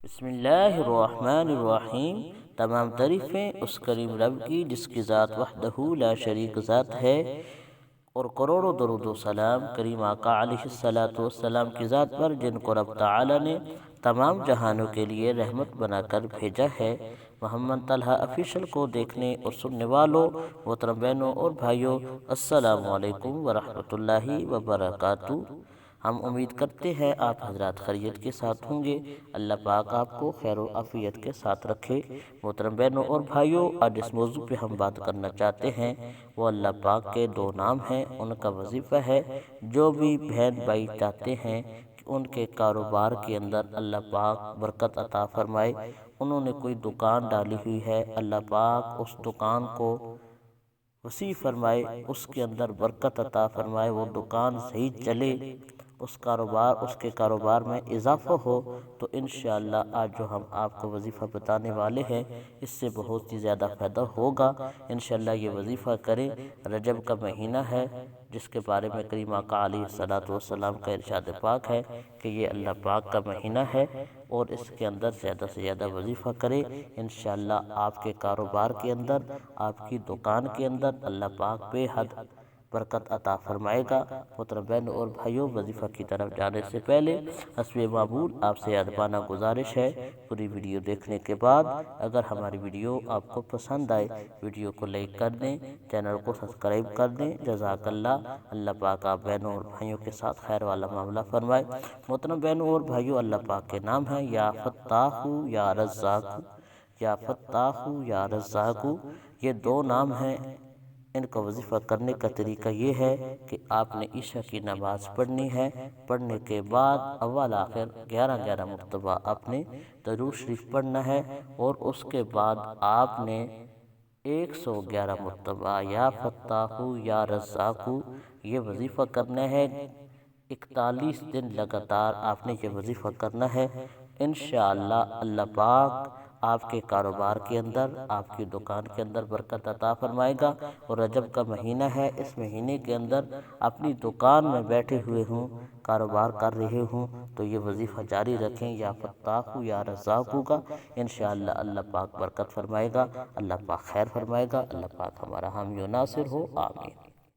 بسم اللہ الرحمن الرحیم۔ تمام تعریفیں اس کریم رب کی جس کی ذات وحدہ لا شریک ذات ہے، اور کروڑوں درود و سلام کریم آقا علیہ السلام کی ذات پر جن کو رب تعالی نے تمام جہانوں کے لیے رحمت بنا کر بھیجا ہے۔ محمد طلحہ آفیشل کو دیکھنے اور سننے والوں محترم بہنوں اور بھائیوں، السلام علیکم ورحمۃ اللہ وبرکاتہ۔ ہم امید کرتے ہیں آپ حضرات خیریت کے ساتھ ہوں گے۔ اللہ پاک آپ کو خیر و عافیت کے ساتھ رکھے۔ محترم بہنوں اور بھائیوں، آج جس موضوع پہ ہم بات کرنا چاہتے ہیں وہ اللہ پاک کے دو نام ہیں، ان کا وظیفہ ہے۔ جو بھی بہن بھائی چاہتے ہیں کہ ان کے کاروبار کے اندر اللہ پاک برکت عطا فرمائے، انہوں نے کوئی دکان ڈالی ہوئی ہے، اللہ پاک اس دکان کو وسیع فرمائے، اس کے اندر برکت عطا فرمائے، وہ دکان صحیح چلے، اس کے کاروبار میں اضافہ ہو، تو انشاءاللہ آج جو ہم آپ کو وظیفہ بتانے والے ہیں اس سے بہت ہی زیادہ فائدہ ہوگا۔ انشاءاللہ یہ وظیفہ کریں۔ رجب کا مہینہ ہے جس کے بارے میں کریم آقا علیہ السلام کا ارشاد پاک ہے کہ یہ اللہ پاک کا مہینہ ہے، اور اس کے اندر زیادہ سے زیادہ وظیفہ کریں۔ انشاءاللہ آپ کے کاروبار کے اندر، آپ کی دکان کے اندر اللہ پاک بے حد برکت عطا فرمائے گا۔ محترم بہنوں اور بھائیوں، وظیفہ کی طرف جانے سے پہلے حسب معمول آپ سے ادبانہ گزارش ہے، پوری ویڈیو دیکھنے کے بعد اگر ہماری ویڈیو آپ کو پسند آئے، ویڈیو کو لائک کر دیں، چینل کو سبسکرائب کر دیں۔ جزاک اللہ۔ اللہ پاک آپ بہنوں اور بھائیوں کے ساتھ خیر والا معاملہ فرمائے۔ محترم بہنوں اور بھائیوں، اللہ پاک کے نام ہیں یا فتاح یا رزاق۔ یا فتاح یا رزاق، یہ دو نام ہیں۔ ان کا وظیفہ کرنے کا طریقہ یہ ہے کہ آپ نے عشاء کی نماز پڑھنی ہے، پڑھنے کے بعد اول آخر 11 مرتبہ آپ نے درود شریف پڑھنا ہے، اور اس کے بعد آپ نے 111 مرتبہ یا فتاح یا رزاق یہ وظیفہ کرنا ہے۔ 41 دن لگاتار آپ نے یہ وظیفہ کرنا ہے۔ انشاءاللہ اللہ پاک آپ کے کاروبار کے اندر، آپ کی دکان کے اندر برکت عطا فرمائے گا۔ اور رجب کا مہینہ ہے، اس مہینے کے اندر اپنی دکان میں بیٹھے ہوئے ہوں، کاروبار کر رہے ہوں، تو یہ وظیفہ جاری رکھیں، یا فتاح یا رزاق ہوگا۔ انشاءاللہ اللہ پاک برکت فرمائے گا، اللہ پاک خیر فرمائے گا، اللہ پاک ہمارا حامی و ناصر ہو، آمین۔